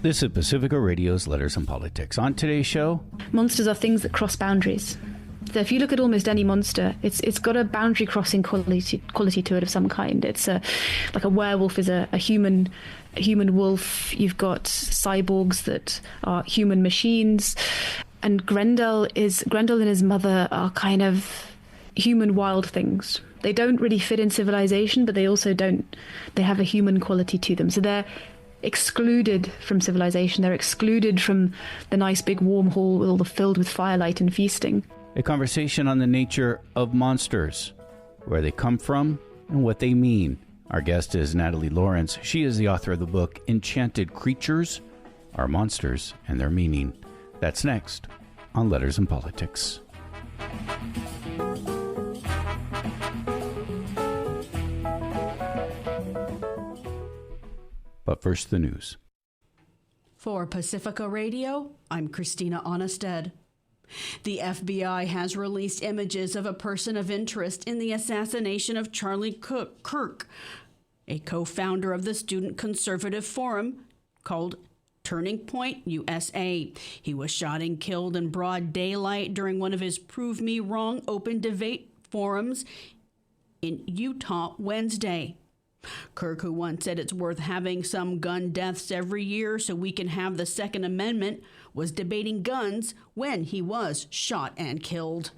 This is Pacifica Radio's Letters and Politics. On today's show, monsters are things that cross boundaries. So if you look at almost any monster, it's got a boundary crossing quality to it of some kind. It's like a werewolf is a human wolf. You've got cyborgs that are human machines, and Grendel and his mother are kind of human wild things. They don't really fit in civilization, but they also don't. They have a human quality to them. So they're excluded from civilization. They're excluded from the nice big warm hall with all the filled with firelight and feasting. A conversation on the nature of monsters, where they come from and what they mean. Our guest is Natalie Lawrence. She is the author of the book Enchanted Creatures Are Monsters and Their Meaning. That's next on Letters and Politics. But first, the news. For Pacifica Radio, I'm Christina Onnested. The FBI has released images of a person of interest in the assassination of Charlie Kirk, a co-founder of the student conservative forum called Turning Point USA. He was shot and killed in broad daylight during one of his Prove Me Wrong open debate forums in Utah Wednesday. Kirk, who once said it's worth having some gun deaths every year so we can have the Second Amendment, was debating guns when he was shot and killed.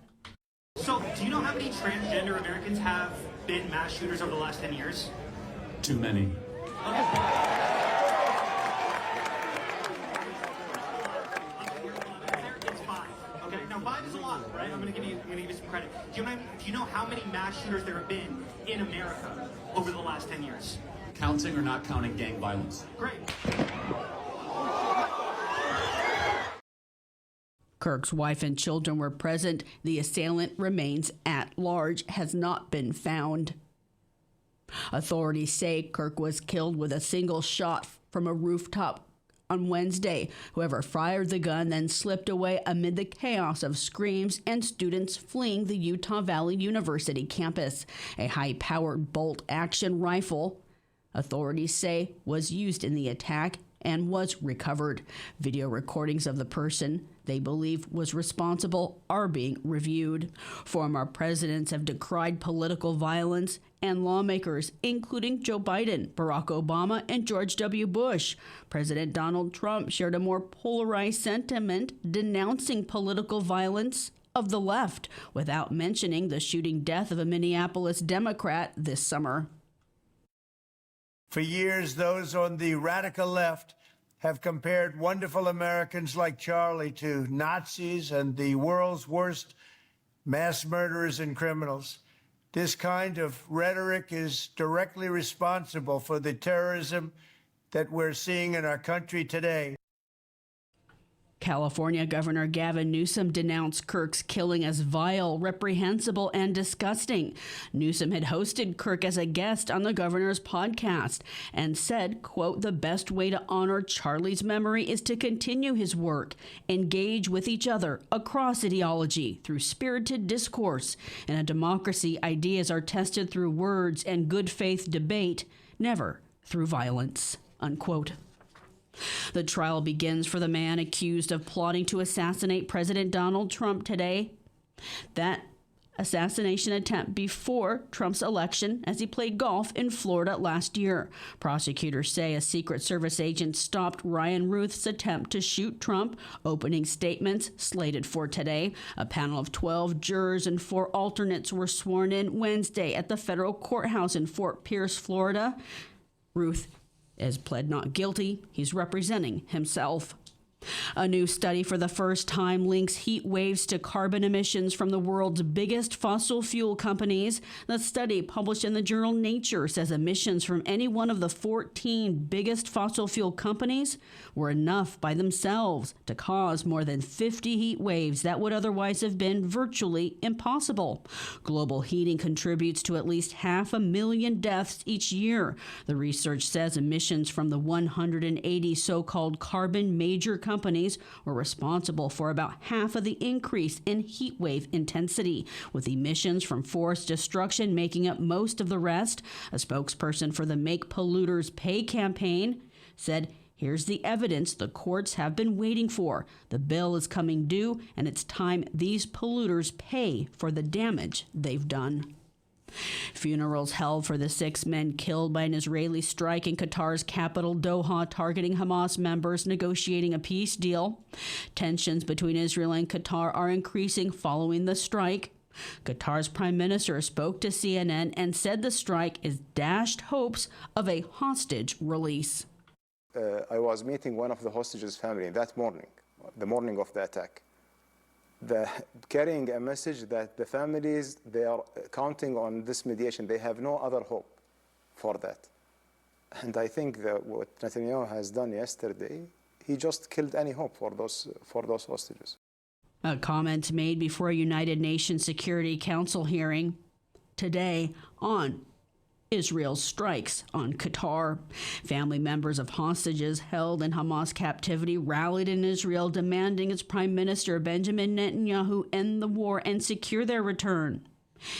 So, do you know how many transgender Americans have been mass shooters over the last 10 years? Too many. It's 5. Okay, now 5 is a lot, right? I'm gonna give you some credit. Do you know how many mass shooters there have been in America over the last 10 years? Counting or not counting gang violence? Great. Kirk's wife and children were present. The assailant remains at large, has not been found. Authorities say Kirk was killed with a single shot from a rooftop on Wednesday. Whoever fired the gun then slipped away amid the chaos of screams and students fleeing the Utah Valley University campus. A high-powered bolt-action rifle, authorities say, was used in the attack and was recovered. Video recordings of the person they believe was responsible are being reviewed. Former presidents have decried political violence, and lawmakers, including Joe Biden, Barack Obama, and George W. Bush. President Donald Trump shared a more polarized sentiment denouncing political violence of the left, without mentioning the shooting death of a Minneapolis Democrat this summer. For years, those on the radical left have compared wonderful Americans like Charlie to Nazis and the world's worst mass murderers and criminals. This kind of rhetoric is directly responsible for the terrorism that we're seeing in our country today. California Governor Gavin Newsom denounced Kirk's killing as vile, reprehensible, and disgusting. Newsom had hosted Kirk as a guest on the governor's podcast and said, quote, "The best way to honor Charlie's memory is to continue his work, engage with each other across ideology through spirited discourse. In a democracy, ideas are tested through words and good faith debate, never through violence," unquote. The trial begins for the man accused of plotting to assassinate President Donald Trump today. That assassination attempt before Trump's election as he played golf in Florida last year. Prosecutors say a Secret Service agent stopped Ryan Ruth's attempt to shoot Trump. Opening statements slated for today. A panel of 12 jurors and 4 alternates were sworn in Wednesday at the federal courthouse in Fort Pierce, Florida. Ruth has pled not guilty. He's representing himself. A new study for the first time links heat waves to carbon emissions from the world's biggest fossil fuel companies. The study, published in the journal Nature, says emissions from any one of the 14 biggest fossil fuel companies were enough by themselves to cause more than 50 heat waves that would otherwise have been virtually impossible. Global heating contributes to at least 500,000 deaths each year. The research says emissions from the 180 so-called carbon major companies were responsible for about half of the increase in heat wave intensity, with emissions from forest destruction making up most of the rest. A spokesperson for the Make Polluters Pay campaign said Here's the evidence the courts have been waiting for. The bill is coming due, and it's time these polluters pay for the damage they've done. Funerals held for the 6 men killed by an Israeli strike in Qatar's capital, Doha, targeting Hamas members negotiating a peace deal. Tensions between Israel and Qatar are increasing following the strike. Qatar's prime minister spoke to CNN and said the strike is dashed hopes of a hostage release. I was meeting one of the hostages' family that morning, the morning of the attack. Carrying a message that the families, they are counting on this mediation. They have no other hope for that. And I think that what Netanyahu has done yesterday, he just killed any hope for those hostages. A comment made before a United Nations Security Council hearing today on Israel's strikes on Qatar. Family members of hostages held in Hamas captivity rallied in Israel, demanding its Prime Minister Benjamin Netanyahu end the war and secure their return.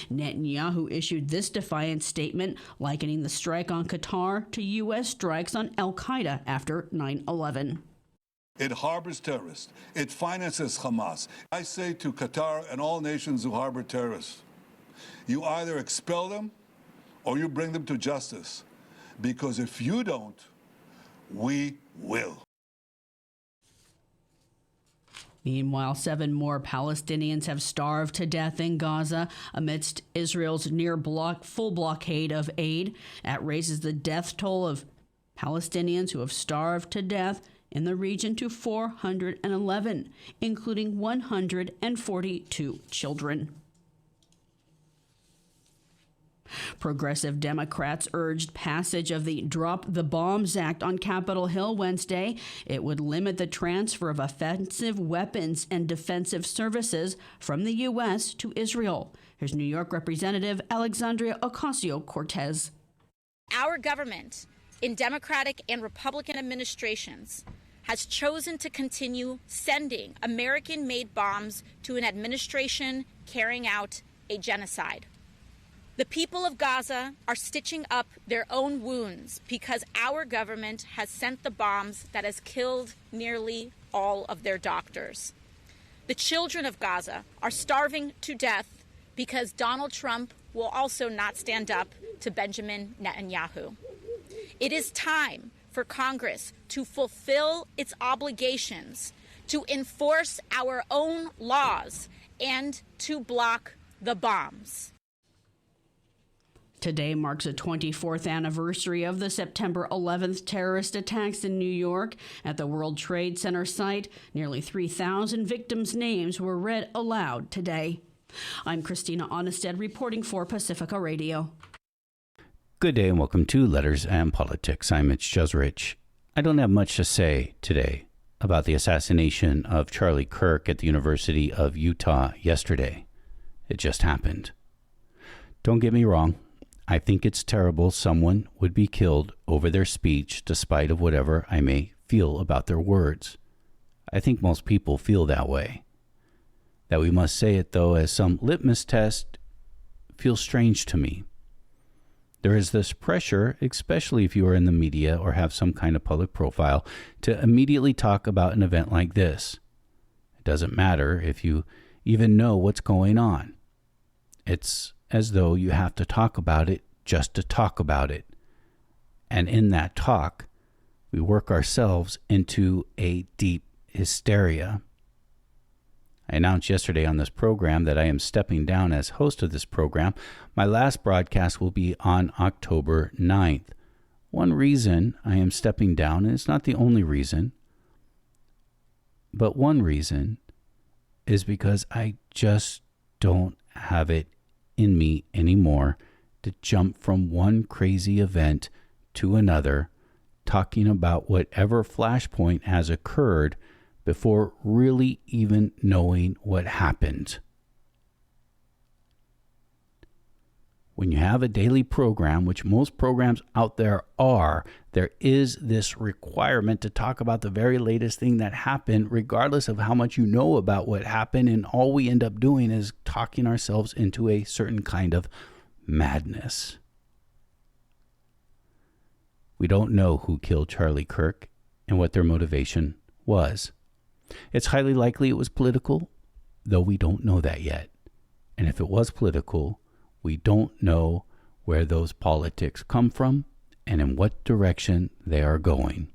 Netanyahu issued this defiant statement, likening the strike on Qatar to U.S. strikes on al-Qaeda after 9/11. It harbors terrorists. It finances Hamas. I say to Qatar and all nations who harbor terrorists, you either expel them or you bring them to justice. Because if you don't, we will. Meanwhile, 7 more Palestinians have starved to death in Gaza amidst Israel's full blockade of aid. That raises the death toll of Palestinians who have starved to death in the region to 411, including 142 children. Progressive Democrats urged passage of the Drop the Bombs Act on Capitol Hill Wednesday. It would limit the transfer of offensive weapons and defensive services from the U.S. to Israel. Here's New York Representative Alexandria Ocasio-Cortez. Our government, in Democratic and Republican administrations, has chosen to continue sending American-made bombs to an administration carrying out a genocide. The people of Gaza are stitching up their own wounds because our government has sent the bombs that has killed nearly all of their doctors. The children of Gaza are starving to death because Donald Trump will also not stand up to Benjamin Netanyahu. It is time for Congress to fulfill its obligations, to enforce our own laws, and to block the bombs. Today marks the 24th anniversary of the September 11th terrorist attacks in New York. At the World Trade Center site, nearly 3,000 victims' names were read aloud today. I'm Christina Onnested reporting for Pacifica Radio. Good day and welcome to Letters and Politics. I'm Mitch Jeserich. I don't have much to say today about the assassination of Charlie Kirk at the University of Utah yesterday. It just happened. Don't get me wrong. I think it's terrible someone would be killed over their speech despite of whatever I may feel about their words. I think most people feel that way. That we must say it, though, as some litmus test feels strange to me. There is this pressure, especially if you are in the media or have some kind of public profile, to immediately talk about an event like this. It doesn't matter if you even know what's going on. It's as though you have to talk about it just to talk about it. And in that talk, we work ourselves into a deep hysteria. I announced yesterday on this program that I am stepping down as host of this program. My last broadcast will be on October 9th. One reason I am stepping down, and it's not the only reason, but one reason is because I just don't have it in me anymore to jump from one crazy event to another, talking about whatever flashpoint has occurred before really even knowing what happened. When you have a daily program, which most programs out there are, there is this requirement to talk about the very latest thing that happened, regardless of how much you know about what happened. And all we end up doing is talking ourselves into a certain kind of madness. We don't know who killed Charlie Kirk. and what their motivation was. It's highly likely it was political, though we don't know that yet. And if it was political, we don't know where those politics come from and in what direction they are going.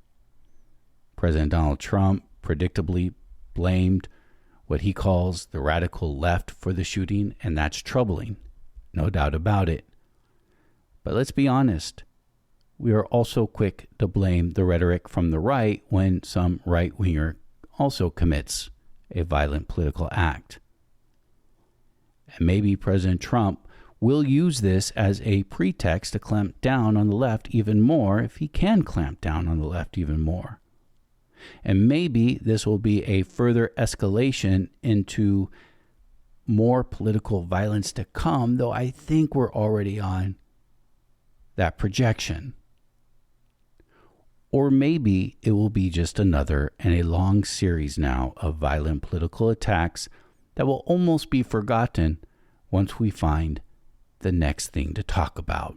President Donald Trump predictably blamed what he calls the radical left for the shooting, and that's troubling, no doubt about it. But let's be honest, we are also quick to blame the rhetoric from the right when some right-winger also commits a violent political act. And maybe President Trump will use this as a pretext to clamp down on the left even more if he can clamp down on the left even more. And maybe this will be a further escalation into more political violence to come, though I think we're already on that projection. Or maybe it will be just another and a long series now of violent political attacks that will almost be forgotten once we find the next thing to talk about.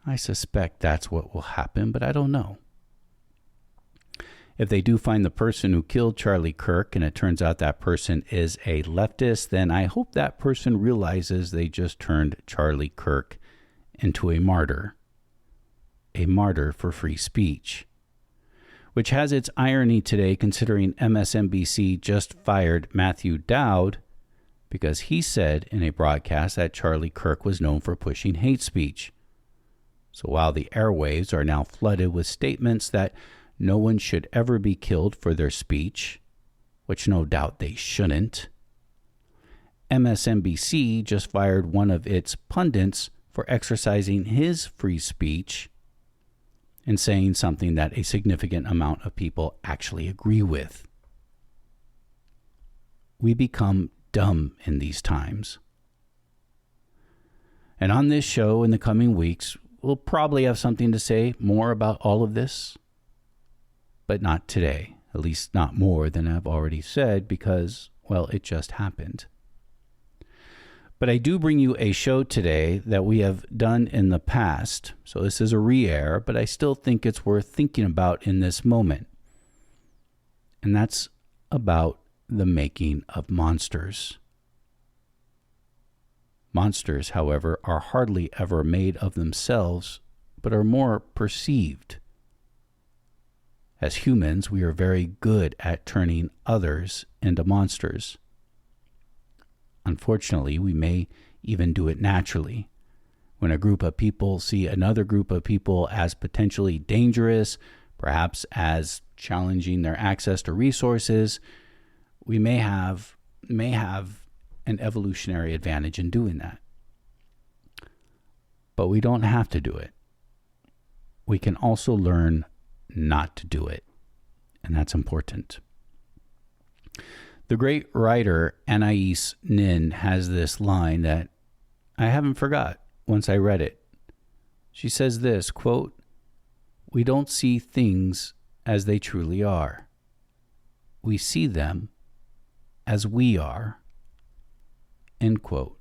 I suspect that's what will happen, but I don't know. If they do find the person who killed Charlie Kirk and it turns out that person is a leftist, then I hope that person realizes they just turned Charlie Kirk into a martyr for free speech, which has its irony today considering MSNBC just fired Matthew Dowd because he said in a broadcast that Charlie Kirk was known for pushing hate speech. So while the airwaves are now flooded with statements that no one should ever be killed for their speech, which no doubt they shouldn't, MSNBC just fired one of its pundits for exercising his free speech and saying something that a significant amount of people actually agree with. We become dumb in these times. And on this show in the coming weeks, we'll probably have something to say more about all of this, but not today, at least not more than I've already said because, well, it just happened. But I do bring you a show today that we have done in the past. So this is a re-air, but I still think it's worth thinking about in this moment. And that's about the making of monsters. Monsters, however, are hardly ever made of themselves, but are more perceived. As humans, we are very good at turning others into monsters. Unfortunately, we may even do it naturally. When a group of people see another group of people as potentially dangerous, perhaps as challenging their access to resources, we may have an evolutionary advantage in doing that. But we don't have to do it. We can also learn not to do it, and that's important. The great writer Anais Nin has this line that I haven't forgot once I read it. She says this, quote, "We don't see things as they truly are. We see them as we are," end quote.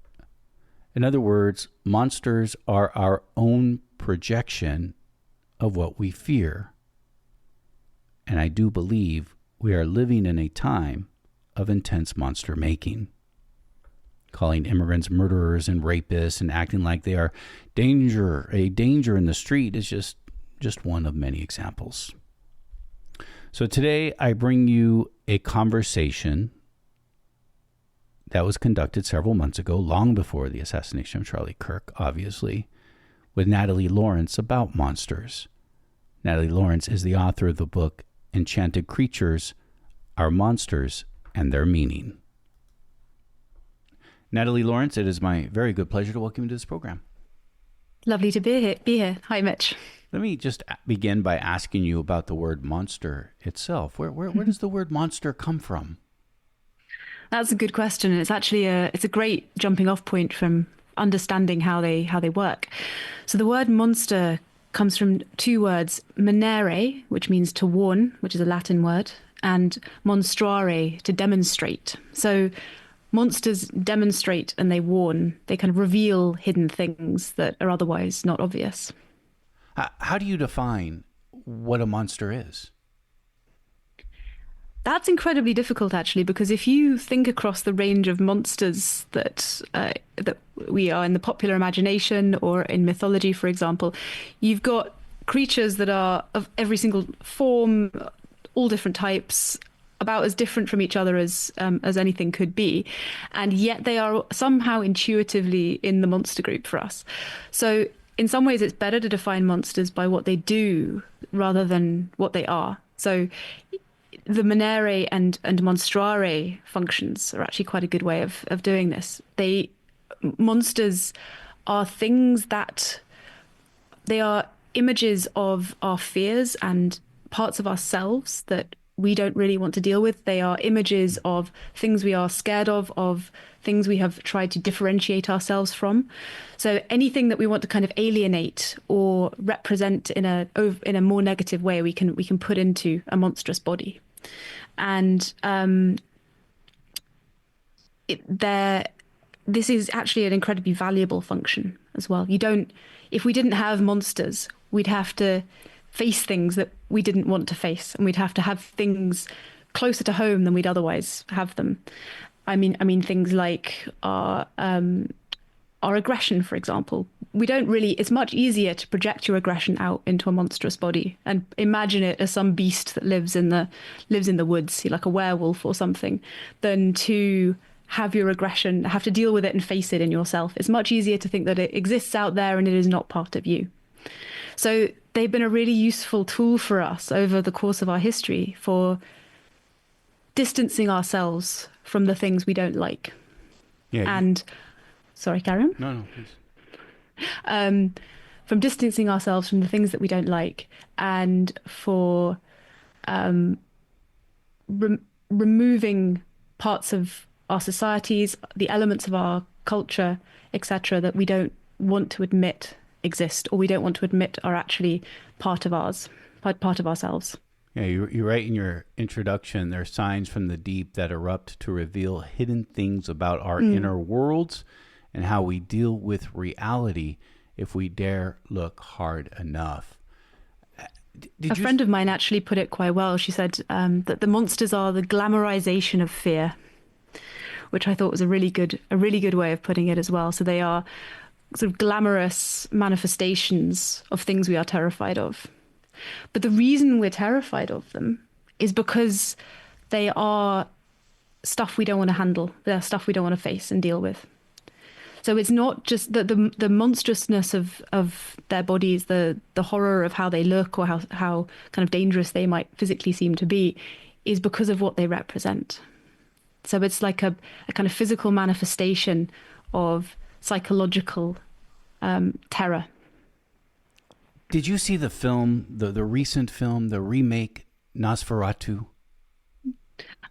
In other words, monsters are our own projection of what we fear. And I do believe we are living in a time of intense monster making. Calling immigrants murderers and rapists and acting like they are a danger in the street is just one of many examples. So today I bring you a conversation that was conducted several months ago, long before the assassination of Charlie Kirk, obviously, with Natalie Lawrence about monsters. Natalie Lawrence is the author of the book Enchanted Creatures, Our Monsters and Their Meaning. Natalie Lawrence, it is my very good pleasure to welcome you to this program. Lovely to be here. Hi, Mitch. Let me just begin by asking you about the word monster itself. Where does the word monster come from? That's a good question. It's actually it's a great jumping off point from understanding how they work. So the word monster comes from two words, monere, which means to warn, which is a Latin word, and monstrare, to demonstrate. So monsters demonstrate and they warn. They kind of reveal hidden things that are otherwise not obvious. How do you define what a monster is? That's incredibly difficult, actually, because if you think across the range of monsters that we are in the popular imagination or in mythology, for example, you've got creatures that are of every single form, all different types, about as different from each other as anything could be, and yet they are somehow intuitively in the monster group for us. So in some ways, it's better to define monsters by what they do rather than what they are. So the Monere and Monstrare functions are actually quite a good way of doing this. Monsters are things that they are images of our fears and parts of ourselves that we don't really want to deal with. They are images of things we are scared of things we have tried to differentiate ourselves from. So anything that we want to kind of alienate or represent in a more negative way, we can put into a monstrous body. And this is actually an incredibly valuable function as well. If we didn't have monsters, we'd have to face things that we didn't want to face, and we'd have to have things closer to home than we'd otherwise have them. I mean things like our aggression, for example. It's much easier to project your aggression out into a monstrous body and imagine it as some beast that lives in the woods, like a werewolf or something, than to have your aggression, have to deal with it and face it in yourself. It's much easier to think that it exists out there and it is not part of you. So they've been a really useful tool for us over the course of our history for distancing ourselves from the things we don't like. Yeah. Sorry, carry on? No, please. From distancing ourselves from the things that we don't like, and for removing parts of our societies, the elements of our culture, etc., that we don't want to admit exist, or we don't want to admit are actually part of ourselves. Yeah, you write in your introduction, there are signs from the deep that erupt to reveal hidden things about our inner worlds and how we deal with reality if we dare look hard enough. A friend of mine actually put it quite well. She said that the monsters are the glamorization of fear, which I thought was a really good way of putting it as well. So they are sort of glamorous manifestations of things we are terrified of. But the reason we're terrified of them is because they are stuff we don't want to handle. They're stuff we don't want to face and deal with. So it's not just the monstrousness of their bodies, the horror of how they look, or how kind of dangerous they might physically seem to be, is because of what they represent. So it's like a kind of physical manifestation of psychological terror. Did you see the film, the recent film, the remake, Nosferatu?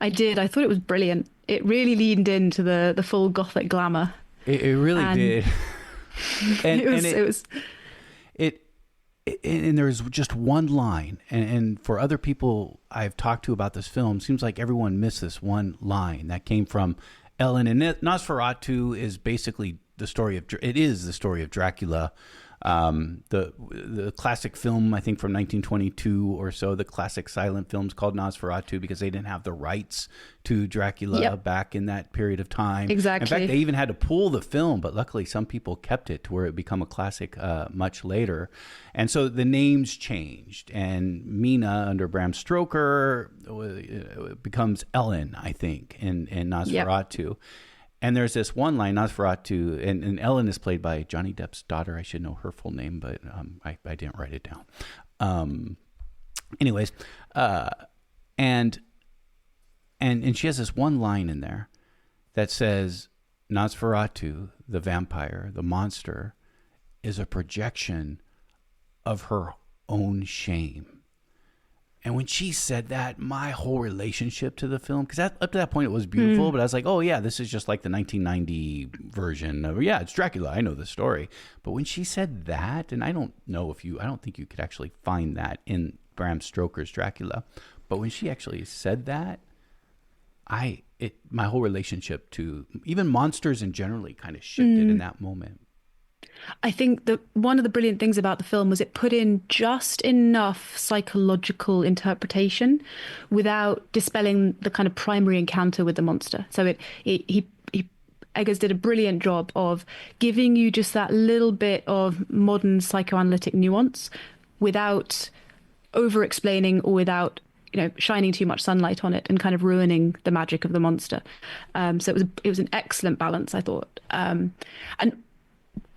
I did. I thought it was brilliant. It really leaned into the full gothic glamour. It really did. And there's just one line, and for other people I've talked to about this film, seems like everyone missed this one line that came from Ellen. And Nosferatu is basically the story of Dracula. The classic film, I think from 1922 or so, the classic silent films called Nosferatu, because they didn't have the rights to Dracula back in that period of time. Exactly. In fact, they even had to pull the film, but luckily some people kept it to where it became a classic much later. And so the names changed, and Mina under Bram Stoker becomes Ellen, I think, in Nosferatu. Yep. And there's this one line, Nosferatu, and Ellen is played by Johnny Depp's daughter. I should know her full name, but I didn't write it down. Anyways, and she has this one line in there that says, Nosferatu, the vampire, the monster, is a projection of her own shame. And when she said that, my whole relationship to the film, because up to that point it was beautiful, but I was like, oh yeah, this is just like the 1990 version of, it's Dracula, I know the story. But when she said that, and I don't think you could actually find that in Bram Stoker's Dracula, but when she actually said that, my whole relationship to even monsters in generally kind of shifted in that moment. I think that one of the brilliant things about the film was it put in just enough psychological interpretation without dispelling the kind of primary encounter with the monster. So he Eggers did a brilliant job of giving you just that little bit of modern psychoanalytic nuance without over explaining or without shining too much sunlight on it and kind of ruining the magic of the monster. So it was an excellent balance, I thought.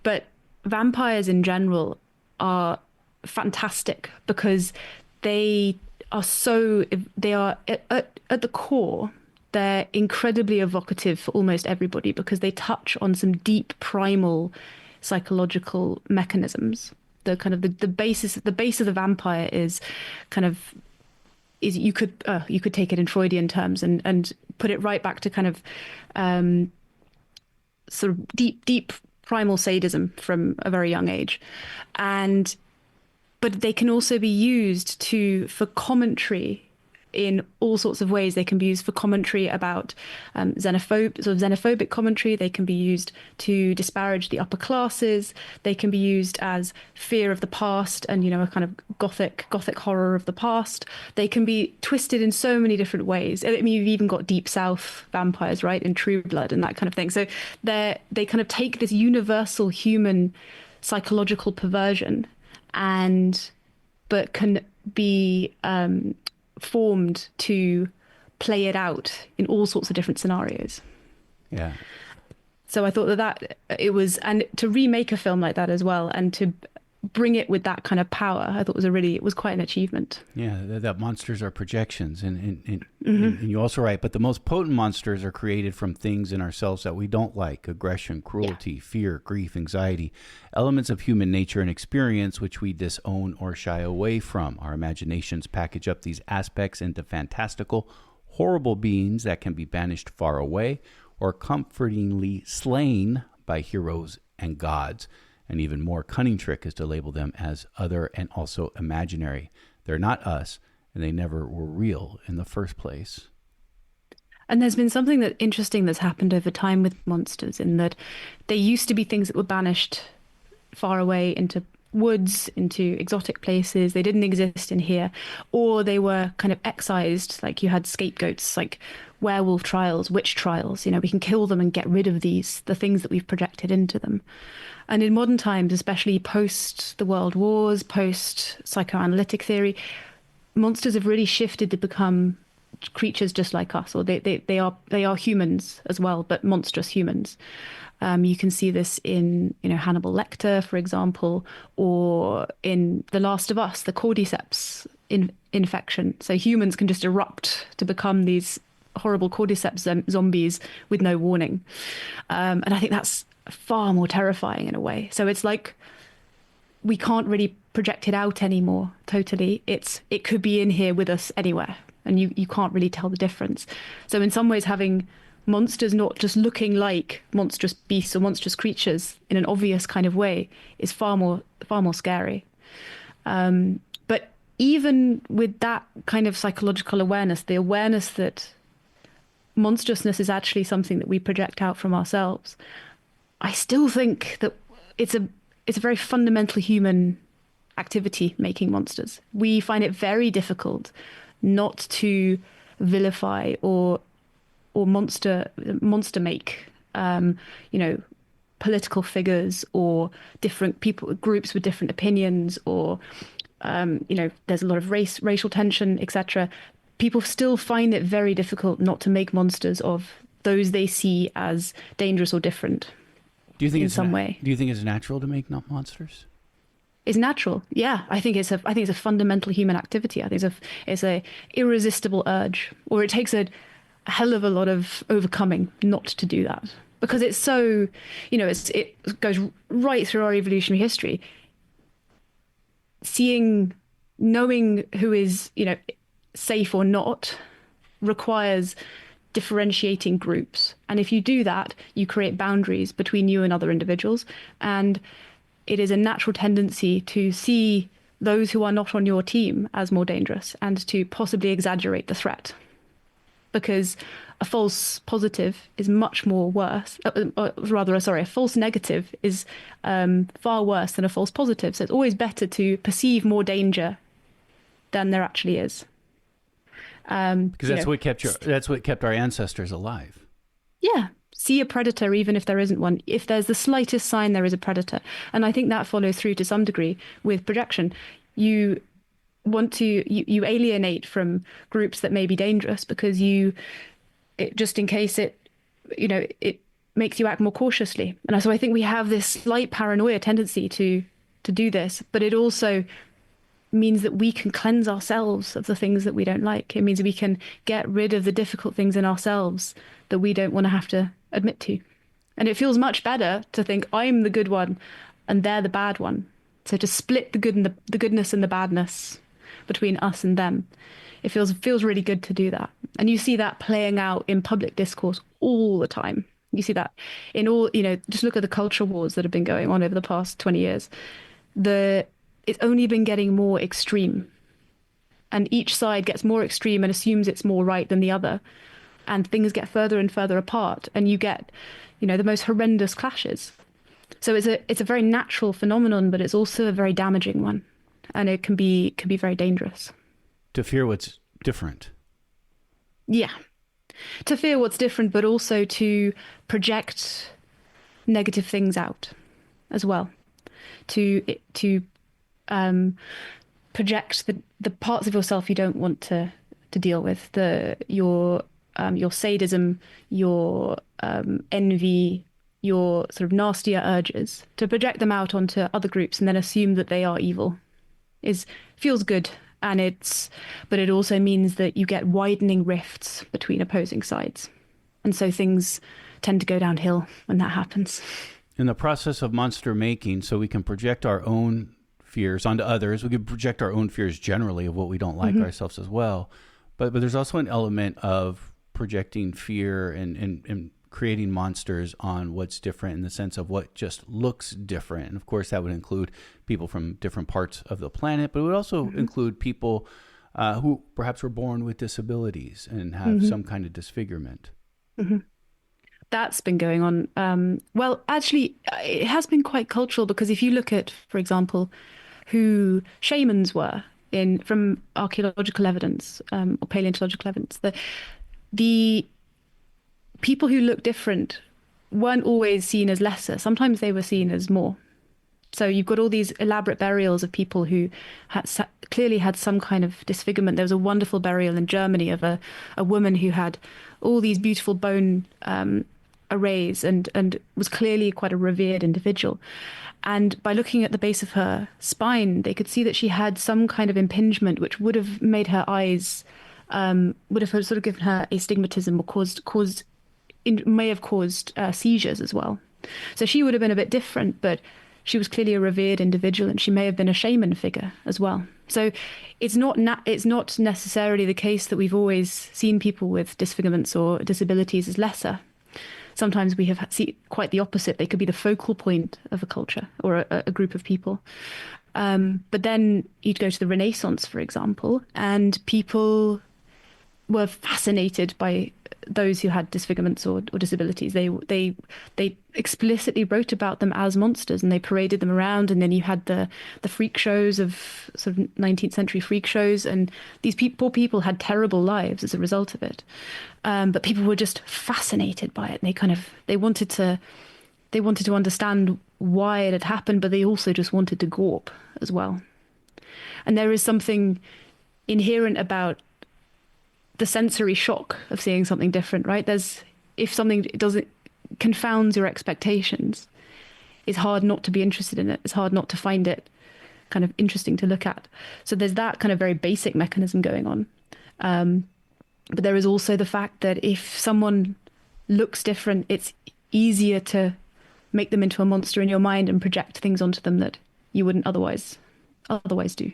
But vampires in general are fantastic because they are at the core, they're incredibly evocative for almost everybody because they touch on some deep primal psychological mechanisms. The kind of the base of the vampire is you could take it in Freudian terms and put it right back to kind of sort of deep primal sadism from a very young age, but they can also be used for commentary in all sorts of ways. They can be used for commentary about xenophobic commentary. They can be used to disparage the upper classes. They can be used as fear of the past and a kind of gothic horror of the past. They can be twisted in so many different ways. I mean, you've even got Deep South vampires, right, in True Blood and that kind of thing. So they kind of take this universal human psychological perversion but can be formed to play it out in all sorts of different scenarios. Yeah. So I thought that it was, and to remake a film like that as well, and to bring it with that kind of power, I thought it was quite an achievement. Yeah, that monsters are projections, and you're also right. But the most potent monsters are created from things in ourselves that we don't like: aggression, cruelty, fear, grief, anxiety, elements of human nature and experience which we disown or shy away from. Our imaginations package up these aspects into fantastical, horrible beings that can be banished far away or comfortingly slain by heroes and gods. An even more cunning trick is to label them as other and also imaginary. They're not us, and they never were real in the first place. And there's been something interesting that's happened over time with monsters, in that they used to be things that were banished far away into woods, into exotic places. They didn't exist in here, or they were kind of excised. Like you had scapegoats, like werewolf trials, witch trials. We can kill them and get rid of the things that we've projected into them. And in modern times, especially post the World Wars, post psychoanalytic theory, monsters have really shifted to become creatures just like us, or they are humans as well, but monstrous humans. You can see this in Hannibal Lecter, for example, or in The Last of Us, the cordyceps infection. So humans can just erupt to become these horrible cordyceps zombies with no warning, and I think that's far more terrifying in a way. So it's like we can't really project it out anymore totally. It could be in here with us anywhere, and you can't really tell the difference. So in some ways, having monsters not just looking like monstrous beasts or monstrous creatures in an obvious kind of way is far more scary. But even with that kind of psychological awareness, the awareness that monstrousness is actually something that we project out from ourselves, I still think that it's a very fundamental human activity, making monsters. We find it very difficult not to vilify or monster make political figures or different people, groups with different opinions, or there's a lot of racial tension, etc. People still find it very difficult not to make monsters of those they see as dangerous or different. Do you think in some way? Do you think it's natural to make monsters? It's natural, yeah. I think it's a fundamental human activity. I think it's a irresistible urge, or it takes a hell of a lot of overcoming not to do that, because it's so, it goes right through our evolutionary history. Knowing who is, safe or not requires differentiating groups. And if you do that, you create boundaries between you and other individuals. And it is a natural tendency to see those who are not on your team as more dangerous and to possibly exaggerate the threat. Because a false positive is much more worse. A false negative is far worse than a false positive. So it's always better to perceive more danger than there actually is. Because that's what kept our ancestors alive. Yeah. See a predator even if there isn't one. If there's the slightest sign there is a predator. And I think that follows through to some degree with projection. You alienate from groups that may be dangerous because just in case it makes you act more cautiously. And so I think we have this slight paranoia tendency to do this, but it also means that we can cleanse ourselves of the things that we don't like. It means we can get rid of the difficult things in ourselves that we don't want to have to admit to. And it feels much better to think I'm the good one and they're the bad one. So to split the good and the goodness and the badness between us and them, it feels really good to do that. And you see that playing out in public discourse all the time. You see that in all, just look at the culture wars that have been going on over the past 20 years. It's only been getting more extreme. And each side gets more extreme and assumes it's more right than the other. And things get further and further apart. And you get, the most horrendous clashes. So it's a very natural phenomenon, but it's also a very damaging one. And it can be very dangerous. To fear what's different. Yeah. To fear what's different, but also to project negative things out as well. To project the parts of yourself you don't want to deal with, your sadism, your envy, your sort of nastier urges, to project them out onto other groups and then assume that they are evil feels good. But it also means that you get widening rifts between opposing sides. And so things tend to go downhill when that happens. In the process of monster making, so we can project our own fears onto others, we can project our own fears generally of what we don't like ourselves as well. But there's also an element of projecting fear and creating monsters on what's different in the sense of what just looks different. And of course, that would include people from different parts of the planet, but it would also include people who perhaps were born with disabilities and have some kind of disfigurement. That's been going on. Well, actually, it has been quite cultural because if you look at, for example, who shamans were from archaeological evidence or paleontological evidence, the people who look different weren't always seen as lesser. Sometimes they were seen as more. So you've got all these elaborate burials of people who clearly had some kind of disfigurement. There was a wonderful burial in Germany of a woman who had all these beautiful bone arrays and was clearly quite a revered individual. And by looking at the base of her spine, they could see that she had some kind of impingement which would have made her eyes, would have sort of given her astigmatism or may have caused seizures as well. So she would have been a bit different, but she was clearly a revered individual and she may have been a shaman figure as well. So it's not necessarily the case that we've always seen people with disfigurements or disabilities as lesser. Sometimes we have seen quite the opposite. They could be the focal point of a culture or a group of people. But then you'd go to the Renaissance, for example, and people were fascinated by those who had disfigurements or disabilities. They explicitly wrote about them as monsters and they paraded them around. And then you had the freak shows of sort of 19th century freak shows, and these poor people had terrible lives as a result of it. But people were just fascinated by it. And they wanted to understand why it had happened, but they also just wanted to gawp as well. And there is something inherent about the sensory shock of seeing something different, right? If something confounds your expectations, it's hard not to be interested in it. It's hard not to find it kind of interesting to look at. So there's that kind of very basic mechanism going on. But there is also the fact that if someone looks different, it's easier to make them into a monster in your mind and project things onto them that you wouldn't otherwise do.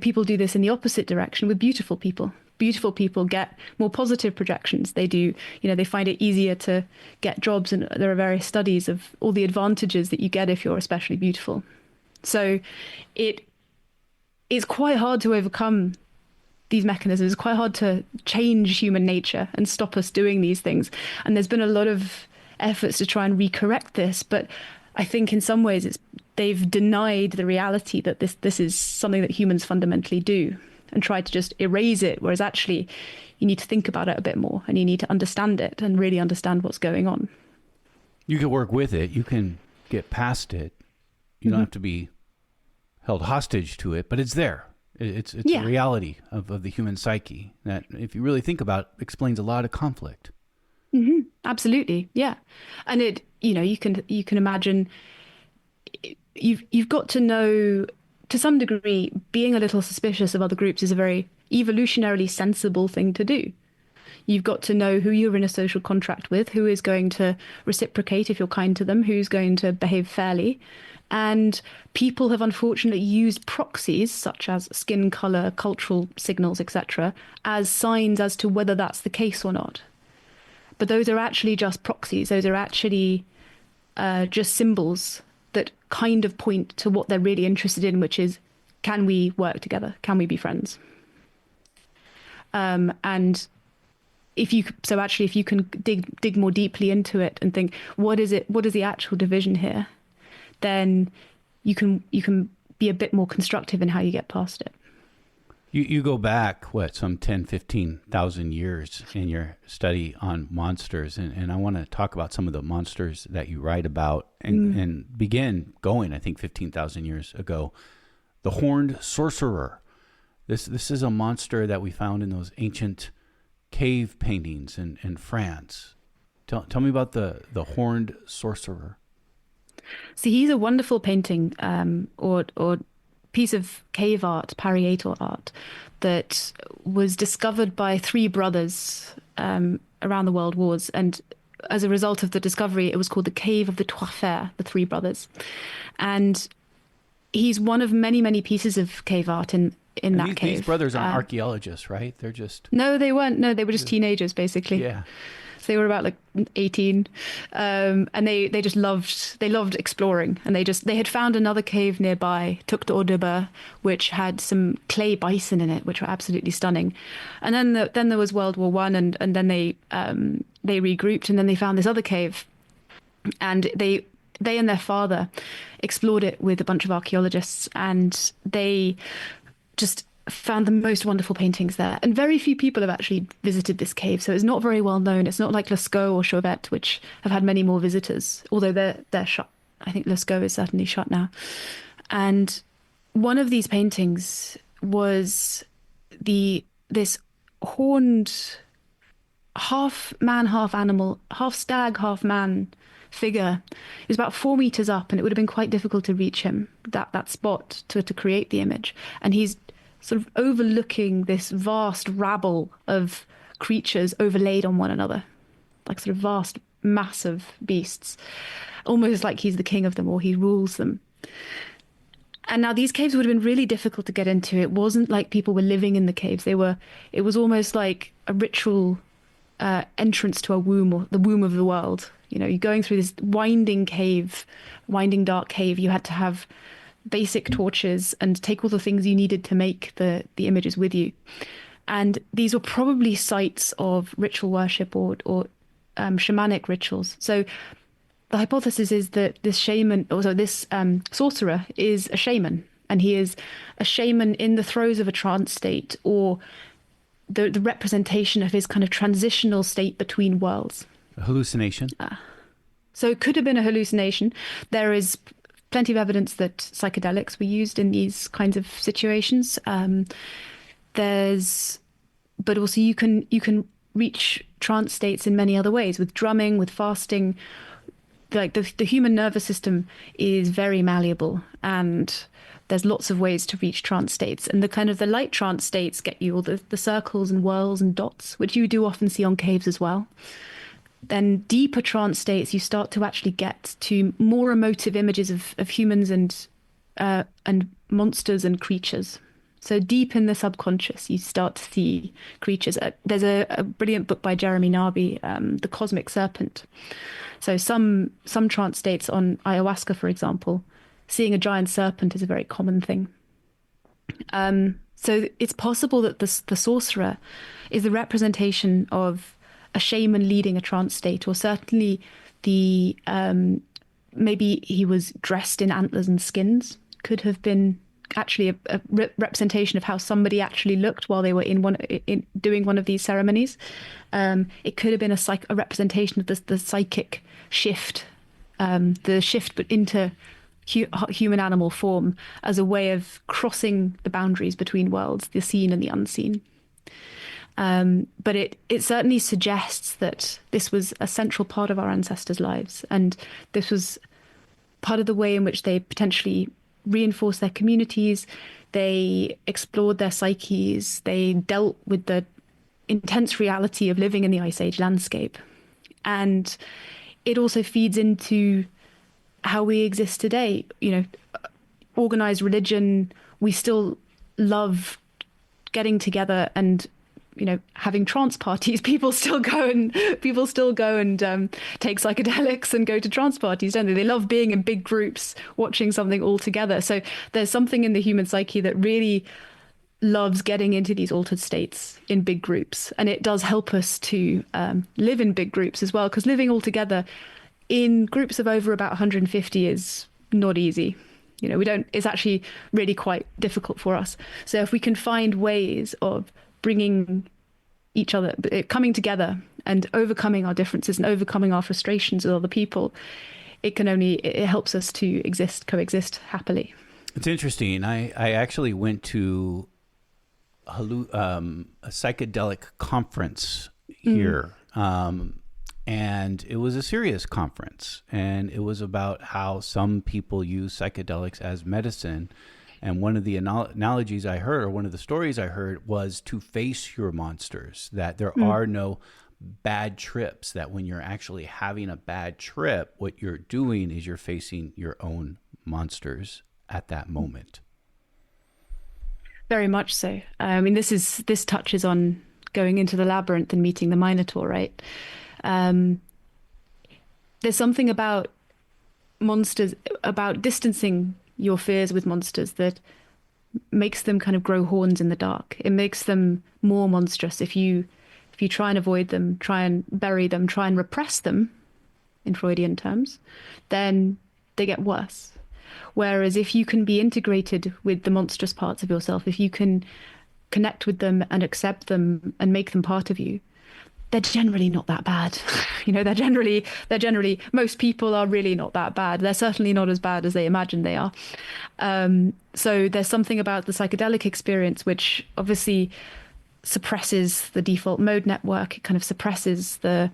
People do this in the opposite direction with beautiful people. Beautiful people get more positive projections. They find it easier to get jobs, and there are various studies of all the advantages that you get if you're especially beautiful. So it's quite hard to overcome these mechanisms. It's quite hard to change human nature and stop us doing these things. And there's been a lot of efforts to try and recorrect this, but I think in some ways they've denied the reality that this is something that humans fundamentally do, and tried to just erase it, whereas actually you need to think about it a bit more, and you need to understand it and really understand what's going on. You can work with it. You can get past it. You don't have to be held hostage to it, but it's there. It's a reality of the human psyche that, if you really think about, explains a lot of conflict. Absolutely, yeah. And it, you can imagine, you've got to know, to some degree, being a little suspicious of other groups is a very evolutionarily sensible thing to do. You've got to know who you're in a social contract with, who is going to reciprocate if you're kind to them, who's going to behave fairly. And people have unfortunately used proxies such as skin color, cultural signals, etc., as signs as to whether that's the case or not. But those are actually just proxies. Those are actually just symbols that kind of point to what they're really interested in, which is, can we work together? Can we be friends? And if you can dig more deeply into it and think, what is the actual division here, then you can be a bit more constructive in how you get past it. You go back, some 10, 15,000 years in your study on monsters. And I want to talk about some of the monsters that you write about and begin going, I think, 15,000 years ago. The horned sorcerer. This is a monster that we found in those ancient cave paintings in France. Tell me about the horned sorcerer. See, he's a wonderful painting or piece of cave art, parietal art, that was discovered by three brothers around the world wars. And as a result of the discovery, it was called the Cave of the Trois Frères, the Three Brothers. And he's one of many, many pieces of cave art in that cave. These brothers aren't archaeologists, right? They're just... No, they weren't. No, they were just teenagers, basically. Yeah. So they were about 18, and they loved exploring, and they had found another cave nearby, Tuc d'Audebert, which had some clay bison in it, which were absolutely stunning. And then there was World War I, and then they regrouped, and then they found this other cave, and they and their father explored it with a bunch of archaeologists, and they just found the most wonderful paintings there. And very few people have actually visited this cave, so it's not very well known. It's not like Lascaux or Chauvet, which have had many more visitors, although they're shut. I think Lascaux is certainly shut now. And one of these paintings was this horned, half man, half animal, half stag, half man figure. It was about 4 meters up, and it would have been quite difficult to reach him, that spot to create the image. And he's sort of overlooking this vast rabble of creatures overlaid on one another, like sort of vast, massive beasts, almost like he's the king of them or he rules them. And now these caves would have been really difficult to get into. It wasn't like people were living in the caves. It was almost like a ritual entrance to a womb, or the womb of the world. You're going through this winding dark cave. You had to have basic torches and take all the things you needed to make the images with you. And these were probably sites of ritual worship or shamanic rituals. So the hypothesis is that this sorcerer is a shaman, and he is a shaman in the throes of a trance state, or the representation of his kind of transitional state between worlds. A hallucination? So it could have been a hallucination. There is plenty of evidence that psychedelics were used in these kinds of situations. But also you can reach trance states in many other ways, with drumming, with fasting. Like the human nervous system is very malleable, and there's lots of ways to reach trance states. And the light trance states get you all the circles and whirls and dots, which you do often see on caves as well. Then deeper trance states, you start to actually get to more emotive images of humans and monsters and creatures. So deep in the subconscious, you start to see creatures. There's a brilliant book by Jeremy Narby, The Cosmic Serpent. So some trance states on ayahuasca, for example, seeing a giant serpent is a very common thing. So it's possible that the sorcerer is the representation of a shaman leading a trance state, or certainly the maybe he was dressed in antlers and skins. Could have been actually a representation of how somebody actually looked while they were in doing one of these ceremonies. It could have been a representation of the psychic shift, the shift but into human animal form, as a way of crossing the boundaries between worlds, the seen and the unseen. But it certainly suggests that this was a central part of our ancestors' lives, and this was part of the way in which they potentially reinforced their communities, they explored their psyches, they dealt with the intense reality of living in the Ice Age landscape. And it also feeds into how we exist today. You know, organized religion, we still love getting together and, you know, having trance parties. People still go and take psychedelics and go to trance parties, don't they? They love being in big groups, watching something all together. So there's something in the human psyche that really loves getting into these altered states in big groups. And it does help us to live in big groups as well, because living all together in groups of over about 150 is not easy. You know, it's actually really quite difficult for us. So if we can find ways of bringing each other, coming together and overcoming our differences and overcoming our frustrations with other people, it helps us to coexist happily. It's interesting. I actually went to a psychedelic conference here, and it was a serious conference, and it was about how some people use psychedelics as medicine. And one of the analogies I heard, or one of the stories I heard, was to face your monsters, that there are no bad trips, that when you're actually having a bad trip, what you're doing is you're facing your own monsters at that moment. Very much so. I mean, this touches on going into the labyrinth and meeting the Minotaur, right? There's something about monsters, about distancing your fears with monsters, that makes them kind of grow horns in the dark. It makes them more monstrous. If you try and avoid them, try and bury them, try and repress them, in Freudian terms, then they get worse. Whereas if you can be integrated with the monstrous parts of yourself, if you can connect with them and accept them and make them part of you, they're generally not that bad. You know, they're generally, most people are really not that bad. They're certainly not as bad as they imagine they are. So there's something about the psychedelic experience which obviously suppresses the default mode network. It kind of suppresses the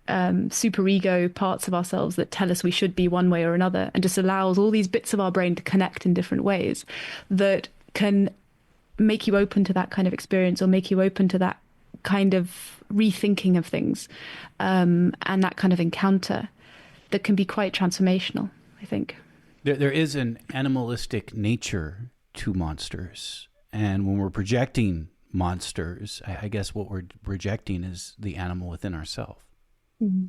superego parts of ourselves that tell us we should be one way or another, and just allows all these bits of our brain to connect in different ways that can make you open to that kind of experience, or make you open to that kind of rethinking of things, and that kind of encounter that can be quite transformational, I think. There is an animalistic nature to monsters. And when we're projecting monsters, I guess what we're projecting is the animal within ourselves. Mm-hmm.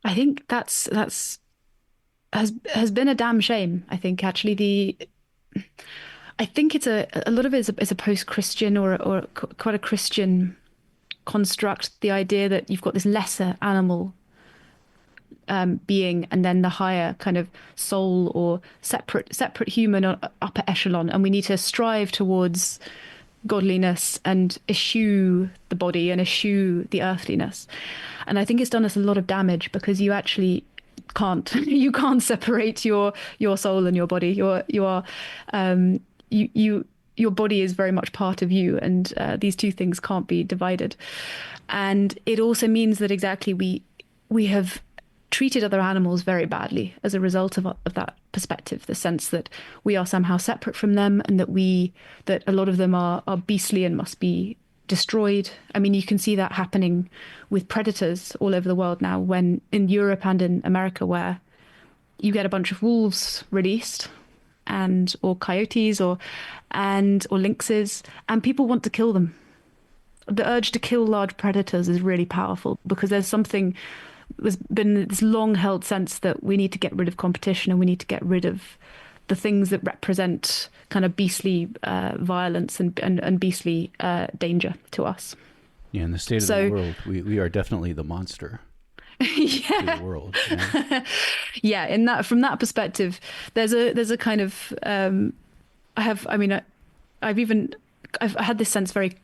I think that's has been a damn shame. I think actually I think it's a lot of it is a post-Christian or quite a Christian construct. The idea that you've got this lesser animal being, and then the higher kind of soul or separate human or upper echelon, and we need to strive towards godliness and eschew the body and eschew the earthliness. And I think it's done us a lot of damage, because you actually can't separate your soul and your body. Your body is very much part of you, and these two things can't be divided. And it also means that exactly we have treated other animals very badly as a result of that perspective, the sense that we are somehow separate from them, and that a lot of them are beastly and must be destroyed. I mean, you can see that happening with predators all over the world now, when in Europe and in America, where you get a bunch of wolves released, or coyotes or lynxes, and people want to kill them. The urge to kill large predators is really powerful, because there's been this long held sense that we need to get rid of competition, and we need to get rid of the things that represent kind of beastly violence and beastly danger to us. Yeah, in the state of the world, we are definitely the monster. Yeah. To the world. Yeah. Yeah, from that perspective, there's a kind of I've had this sense very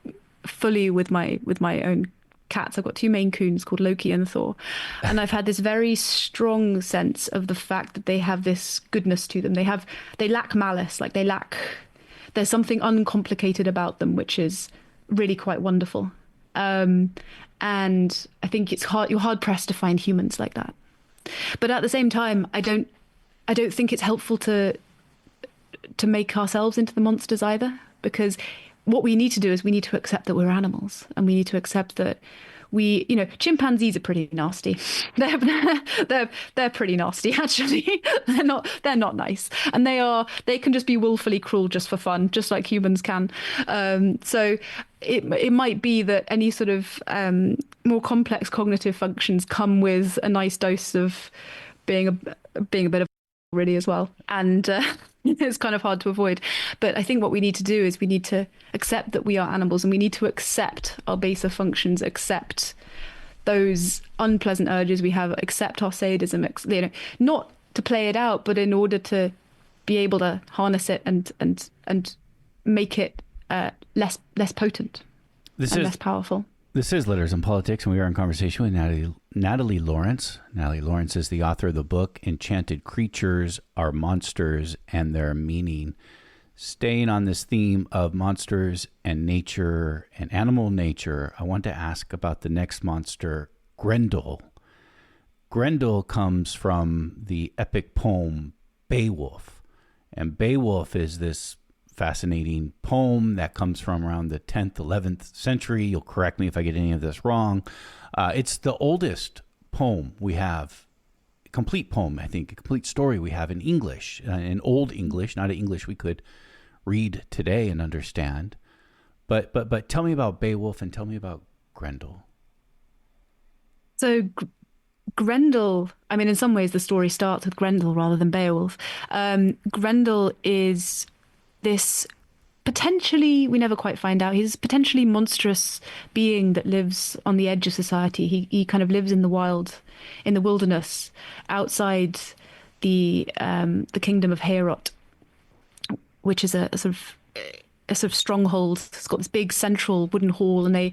fully with my own cats. I've got two Maine Coons called Loki and Thor, and I've had this very strong sense of the fact that they have this goodness to them. They lack malice, like there's something uncomplicated about them, which is really quite wonderful. And I think you're hard pressed to find humans like that. But at the same time, I don't think it's helpful to make ourselves into the monsters either, because what we need to do is we need to accept that we're animals, and we need to accept that chimpanzees are pretty nasty. They're pretty nasty, actually. They're not nice, and they can just be willfully cruel just for fun, just like humans can. So it might be that any sort of more complex cognitive functions come with a nice dose of being a bit of really as well, and it's kind of hard to avoid. But I think what we need to do is we need to accept that we are animals, and we need to accept our baser functions, accept those unpleasant urges we have, accept our sadism, not to play it out, but in order to be able to harness it and make it less potent and less powerful. This is Letters and Politics, and we are in conversation with Natalie Lawrence. Natalie Lawrence is the author of the book Enchanted Creatures Are Monsters and Their Meaning. Staying on this theme of monsters and nature and animal nature, I want to ask about the next monster, Grendel. Grendel comes from the epic poem Beowulf, and Beowulf is this fascinating poem that comes from around the 10th, 11th century. You'll correct me if I get any of this wrong. It's the oldest poem we have, complete poem, I think, a complete story we have in English, in Old English, not in English we could read today and understand. But tell me about Beowulf and tell me about Grendel. So Grendel, I mean, in some ways the story starts with Grendel rather than Beowulf. Grendel is this potentially, we never quite find out, he's potentially monstrous being that lives on the edge of society. He kind of lives in the wild, in the wilderness, outside the kingdom of Heorot, which is a sort of stronghold. It's got this big central wooden hall, and they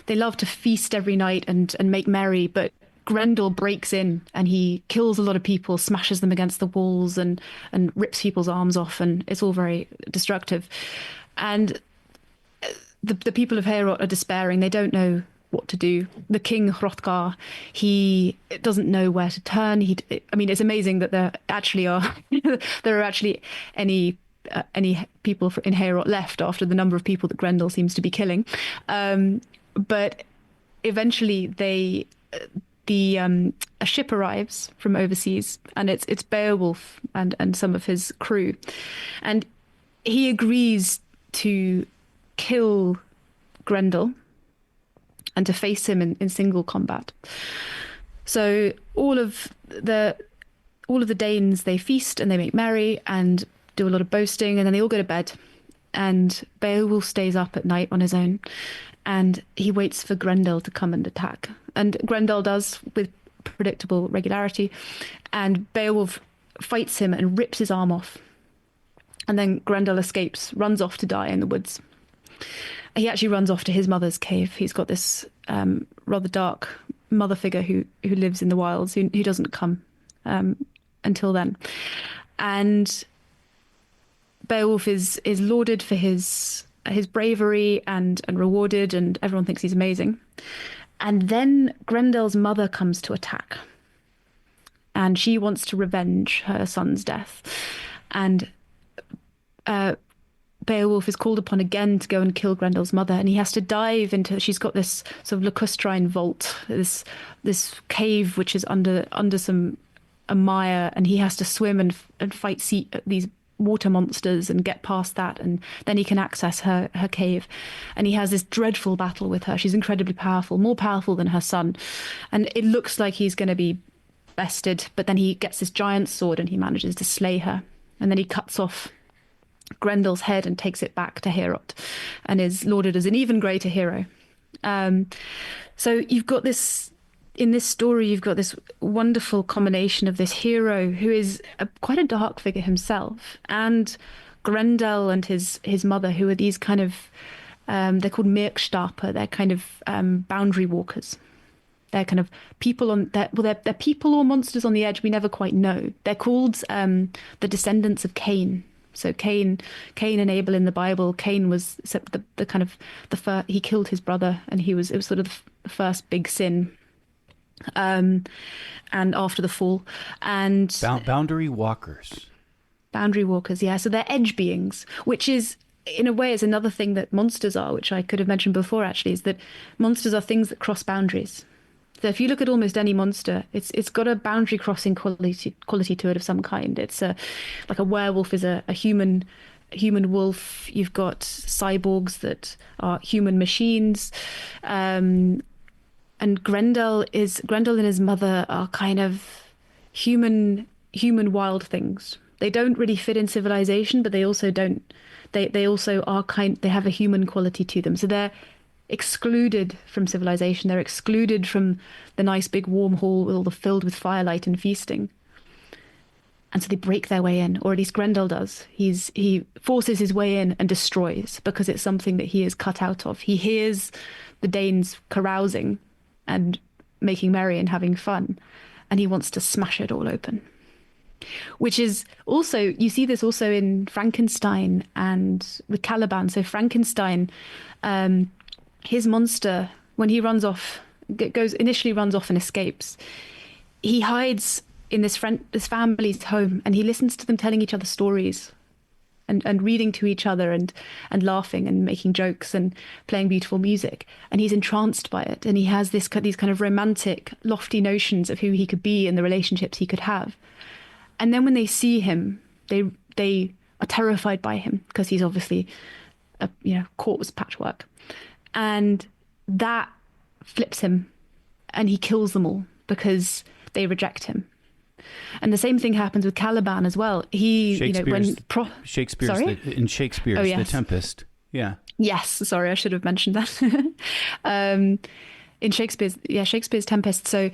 love to feast every night and make merry, but Grendel breaks in and he kills a lot of people, smashes them against the walls and rips people's arms off, and it's all very destructive. And the people of Heorot are despairing. They don't know what to do. The king Hrothgar, he doesn't know where to turn. It's amazing that there are actually any people in Heorot left after the number of people that Grendel seems to be killing. But eventually a ship arrives from overseas, and it's Beowulf and some of his crew, and he agrees to kill Grendel and to face him in single combat. So all of the Danes, they feast and they make merry and do a lot of boasting, and then they all go to bed, and Beowulf stays up at night on his own, and he waits for Grendel to come and attack. And Grendel does, with predictable regularity, and Beowulf fights him and rips his arm off. And then Grendel escapes, runs off to die in the woods. He actually runs off to his mother's cave. He's got this rather dark mother figure who lives in the wilds, who doesn't come until then. And Beowulf is lauded for his bravery and rewarded, and everyone thinks he's amazing. And then Grendel's mother comes to attack, and she wants to revenge her son's death. And Beowulf is called upon again to go and kill Grendel's mother, and he has to dive into. She's got this sort of lacustrine vault, this cave which is under a mire, and he has to swim and fight these water monsters and get past that, and then he can access her cave, and he has this dreadful battle with her. She's incredibly powerful, more powerful than her son, and it looks like he's going to be bested, but then he gets this giant sword and he manages to slay her. And then he cuts off Grendel's head and takes it back to Heorot and is lauded as an even greater hero. So you've got this, in this story, you've got this wonderful combination of this hero who is quite a dark figure himself, and Grendel and his mother, who are these kind of, they're called Mirkstapper, they're kind of boundary walkers. They're kind of people on, they're people or monsters on the edge, we never quite know. They're called the descendants of Cain. So Cain and Abel in the Bible. Cain was the kind of the first, he killed his brother, and it was sort of the first big sin. And after the fall, and boundary walkers. Boundary walkers, yeah. So they're edge beings, which is, in a way, is another thing that monsters are, which I could have mentioned before. Actually, is that monsters are things that cross boundaries. So if you look at almost any monster, it's got a boundary crossing quality to it of some kind. It's like a werewolf is a human wolf. You've got cyborgs that are human machines, and Grendel and his mother are kind of human wild things. They don't really fit in civilization, but they also don't. They also are they have a human quality to them. So they're excluded from civilization. They're excluded from the nice big warm hall filled with firelight and feasting. And so they break their way in, or at least Grendel does. He forces his way in and destroys, because it's something that he is cut out of. He hears the Danes carousing and making merry and having fun, and he wants to smash it all open. Which is also, you see this also in Frankenstein and with Caliban. So Frankenstein, his monster, when he initially runs off and escapes, he hides in this family's home, and he listens to them telling each other stories and reading to each other and laughing and making jokes and playing beautiful music. And he's entranced by it. And he has these kind of romantic, lofty notions of who he could be and the relationships he could have. And then when they see him, they are terrified by him, because he's obviously a corpse patchwork. And that flips him, and he kills them all because they reject him. And the same thing happens with Caliban as well. Shakespeare's Sorry? in Shakespeare's Oh, yes. The Tempest. Yeah. Yes, sorry, I should have mentioned that. In Shakespeare's Tempest. So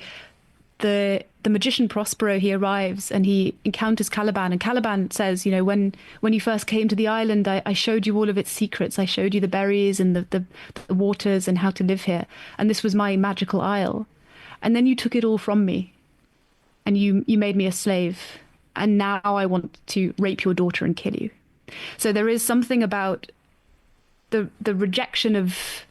the magician Prospero, he arrives and he encounters Caliban, and Caliban says, when you first came to the island, I showed you all of its secrets. I showed you the berries and the waters and how to live here. And this was my magical isle. And then you took it all from me, and you made me a slave. And now I want to rape your daughter and kill you. So there is something about the rejection of,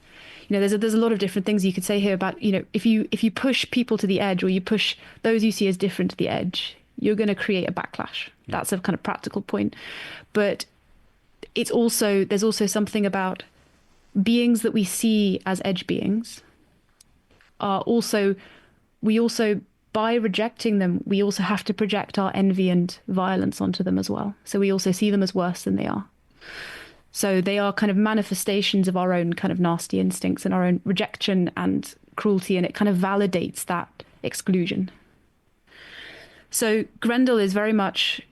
there's a lot of different things you could say here about, if you push people to the edge, or you push those you see as different to the edge, you're going to create a backlash. Yeah. That's a kind of practical point. But there's also something about beings that we see as edge beings by rejecting them, we also have to project our envy and violence onto them as well. So we also see them as worse than they are. So they are kind of manifestations of our own kind of nasty instincts and our own rejection and cruelty, and it kind of validates that exclusion. So Grendel is very much,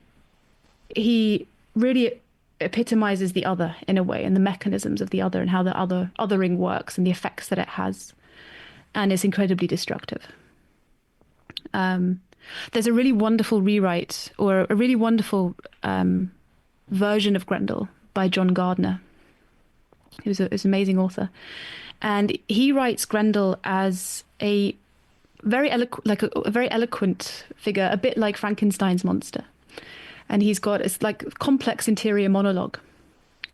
he really epitomizes the other in a way, and the mechanisms of the other, and how the othering works and the effects that it has, and is incredibly destructive. There's a really wonderful rewrite, or a really wonderful version of Grendel by John Gardner, who's an amazing author. And he writes Grendel as a very eloquent figure, a bit like Frankenstein's monster. And he's got this like complex interior monologue.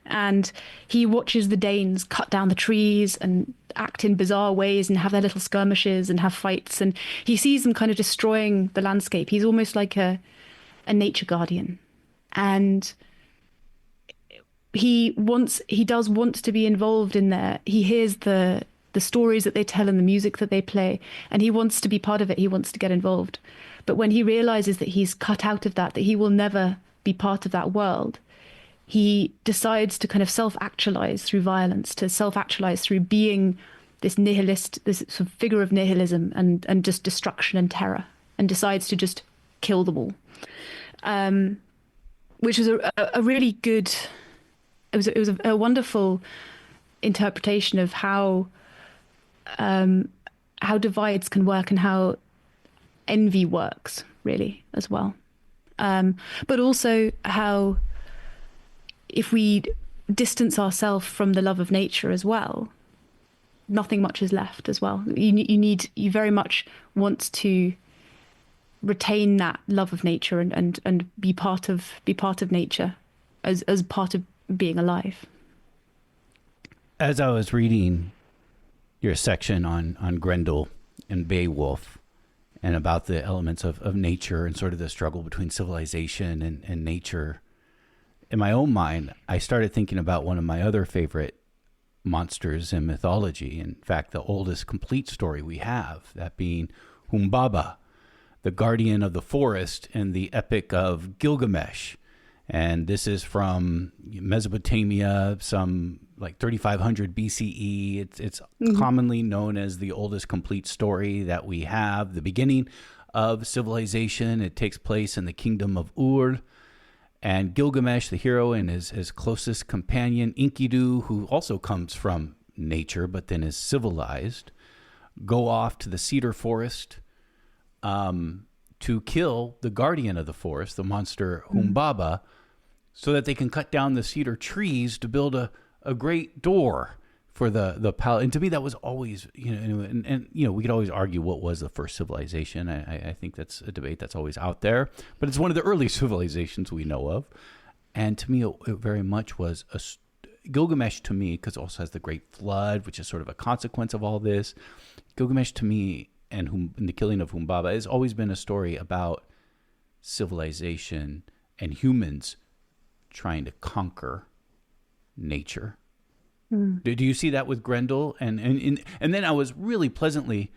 And he watches the Danes cut down the trees and act in bizarre ways and have their little skirmishes and have fights. And he sees them kind of destroying the landscape. He's almost like a nature guardian. And he does want to be involved in there. He hears the stories that they tell and the music that they play, and he wants to be part of it. He wants to get involved. But when he realizes that he's cut out of that he will never be part of that world, he decides to kind of self-actualize through violence, to self-actualize through being this nihilist, this sort of figure of nihilism and just destruction and terror, and decides to just kill them all. which was a really good. It was a wonderful interpretation of how divides can work and how envy works, really, as well. But also how if we distance ourselves from the love of nature as well, nothing much is left as well. You very much want to retain that love of nature and be part of nature as part of being alive. As I was reading your section on Grendel and Beowulf and about the elements of nature and sort of the struggle between civilization and nature, in my own mind, I started thinking about one of my other favorite monsters in mythology. In fact, the oldest complete story we have, that being Humbaba, the guardian of the forest in the Epic of Gilgamesh. And this is from Mesopotamia, some like 3500 BCE. It's commonly known as the oldest complete story that we have, the beginning of civilization. It takes place in the kingdom of Ur. And Gilgamesh, the hero, and his closest companion, Enkidu, who also comes from nature but then is civilized, go off to the cedar forest to kill the guardian of the forest, the monster Humbaba, so that they can cut down the cedar trees to build a great door for the palace. And to me, that was always, and we could always argue what was the first civilization. I think that's a debate that's always out there, but it's one of the early civilizations we know of. And to me, it very much was Gilgamesh to me, because it also has the Great Flood, which is sort of a consequence of all this. Gilgamesh to me and the killing of Humbaba has always been a story about civilization and humans trying to conquer nature. Do you see that with Grendel? And then I was really pleasantly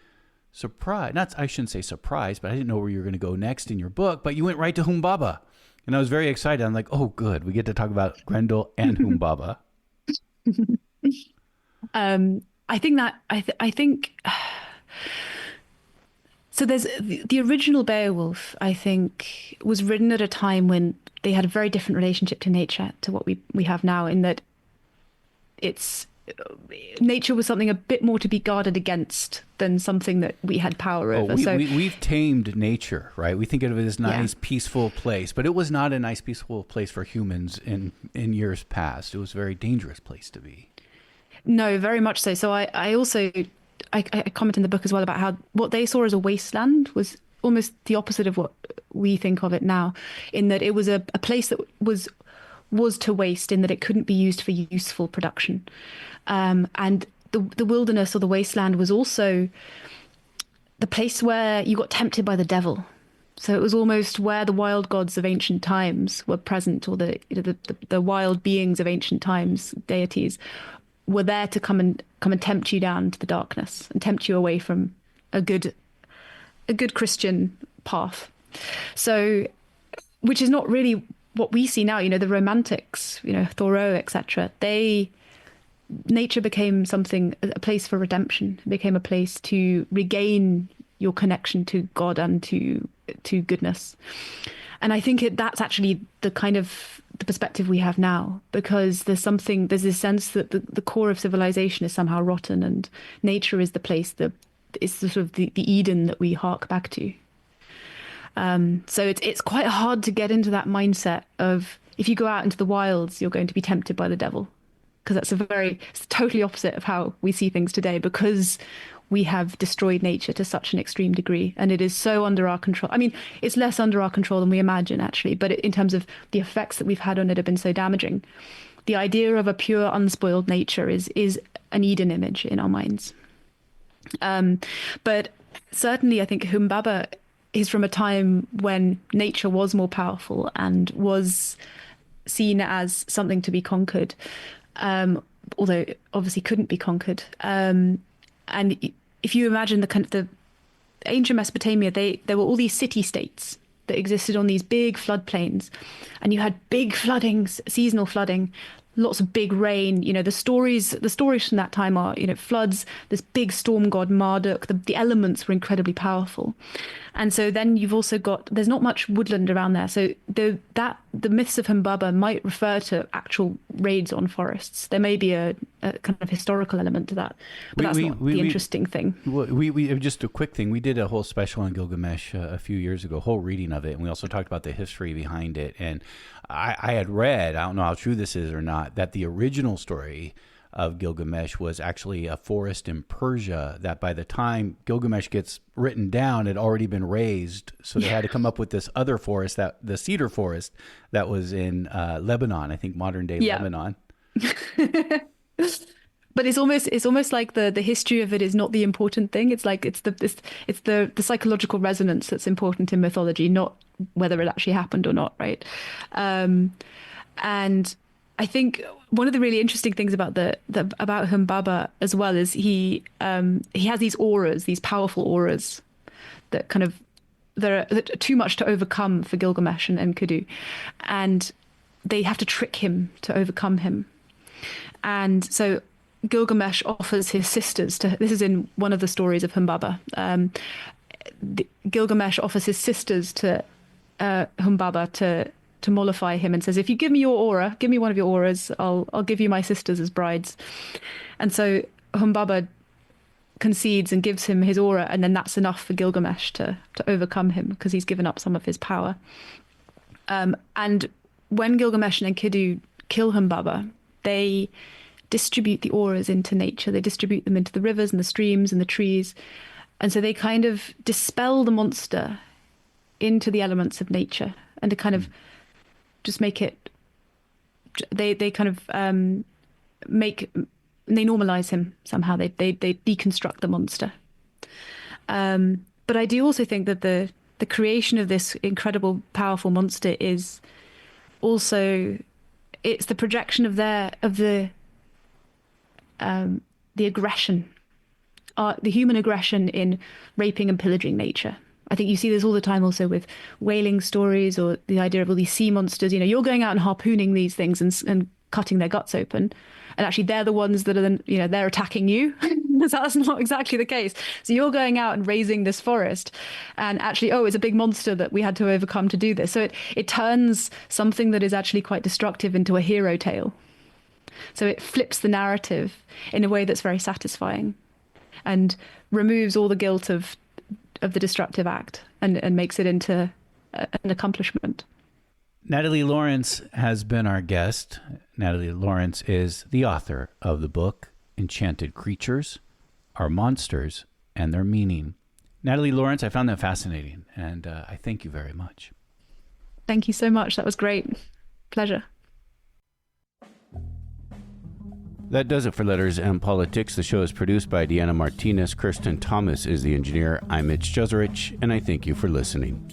surprised. I shouldn't say surprised, but I didn't know where you were going to go next in your book. But you went right to Humbaba, and I was very excited. I'm like, oh, good, we get to talk about Grendel and Humbaba. I think. So there's the original Beowulf, I think, was written at a time when they had a very different relationship to nature to what we have now, in that nature was something a bit more to be guarded against than something that we had power over. We've tamed nature, right? We think of it as a nice, peaceful place, but it was not a nice, peaceful place for humans in years past. It was a very dangerous place to be. No, very much so. So I also comment in the book as well about how what they saw as a wasteland was almost the opposite of what we think of it now, in that it was a place that was to waste, in that it couldn't be used for useful production. And the wilderness or the wasteland was also the place where you got tempted by the devil. So it was almost where the wild gods of ancient times were present, or the wild beings of ancient times, deities, were there to come and tempt you down to the darkness and tempt you away from a good Christian path. So, which is not really what we see now. The Romantics, Thoreau, etc. Nature became a place for redemption. It became a place to regain your connection to God and to goodness. And I think that's actually the kind of the perspective we have now, because there's this sense that the core of civilization is somehow rotten, and nature is the place that is sort of the Eden that we hark back to. So it's quite hard to get into that mindset of, if you go out into the wilds, you're going to be tempted by the devil, because it's totally opposite of how we see things today, because we have destroyed nature to such an extreme degree, and it is so under our control. I mean, it's less under our control than we imagine, actually, but in terms of the effects that we've had on it have been so damaging. The idea of a pure, unspoiled nature is an Eden image in our minds. But certainly I think Humbaba is from a time when nature was more powerful and was seen as something to be conquered, although it obviously couldn't be conquered. And if you imagine the ancient Mesopotamia, there were all these city-states that existed on these big floodplains, and you had big floodings, seasonal flooding, lots of big rain. The stories from that time are, floods, this big storm god Marduk. The elements were incredibly powerful. And so then you've also there's not much woodland around there. So that the myths of Humbaba might refer to actual raids on forests. There may be a kind of historical element to that, but that's not the interesting thing. We just a quick thing. We did a whole special on Gilgamesh a few years ago, a whole reading of it, and we also talked about the history behind it. And I had read, I don't know how true this is or not, that the original story of Gilgamesh was actually a forest in Persia that by the time Gilgamesh gets written down had already been razed, so they had to come up with this other forest, that the cedar forest that was in Lebanon, I think modern day Lebanon. But it's almost like the history of it is not the important thing. It's like it's the psychological resonance that's important in mythology, not whether it actually happened or not, right? And I think one of the really interesting things about about Humbaba as well is he has these auras, these powerful auras that that are too much to overcome for Gilgamesh and Enkidu, and they have to trick him to overcome him. And so Gilgamesh offers his sisters to. This is in one of the stories of Humbaba. Gilgamesh offers his sisters to Humbaba to mollify him, and says, if you give me your aura, give me one of your auras, I'll give you my sisters as brides. And so Humbaba concedes and gives him his aura, and then that's enough for Gilgamesh to overcome him because he's given up some of his power. And when Gilgamesh and Enkidu kill Humbaba, they distribute the auras into nature. They distribute them into the rivers and the streams and the trees. And so they kind of dispel the monster into the elements of nature and to kind of just make it, they normalize him somehow. They deconstruct the monster. But I do also think that the creation of this incredible, powerful monster is also, it's the projection of the aggression, the human aggression in raping and pillaging nature. I think you see this all the time also with whaling stories, or the idea of all these sea monsters. You know, you're going out and harpooning these things and cutting their guts open, and actually they're the ones that are then, you know, they're attacking you. That's not exactly the case. So you're going out and raising this forest, and actually, it's a big monster that we had to overcome to do this. So it turns something that is actually quite destructive into a hero tale. So it flips the narrative in a way that's very satisfying and removes all the guilt of the destructive act and makes it into an accomplishment. Natalie Lawrence has been our guest. Natalie Lawrence is the author of the book Enchanted Creatures, Our Monsters and Their Meaning. Natalie Lawrence, I found that fascinating, and I thank you very much. Thank you so much. That was great. Pleasure. That does it for Letters and Politics. The show is produced by Deanna Martinez. Kirsten Thomas is the engineer. I'm Mitch Jeserich, and I thank you for listening.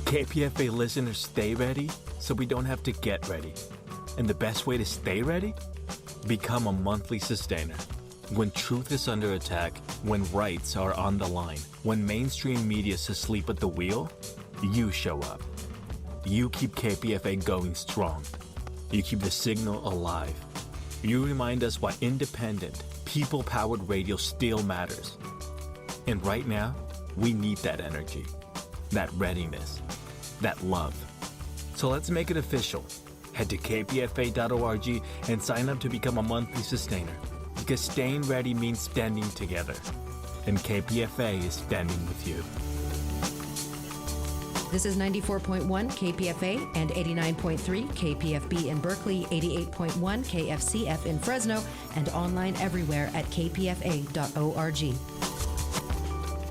KPFA listeners, stay ready so we don't have to get ready. And the best way to stay ready? Become a monthly sustainer. When truth is under attack, when rights are on the line, when mainstream media is asleep at the wheel, you show up. You keep KPFA going strong. You keep the signal alive. You remind us why independent, people-powered radio still matters. And right now, we need that energy, that readiness, that love. So let's make it official. Head to kpfa.org and sign up to become a monthly sustainer. Because staying ready means standing together. And KPFA is standing with you. This is 94.1 KPFA and 89.3 KPFB in Berkeley, 88.1 KFCF in Fresno, and online everywhere at kpfa.org.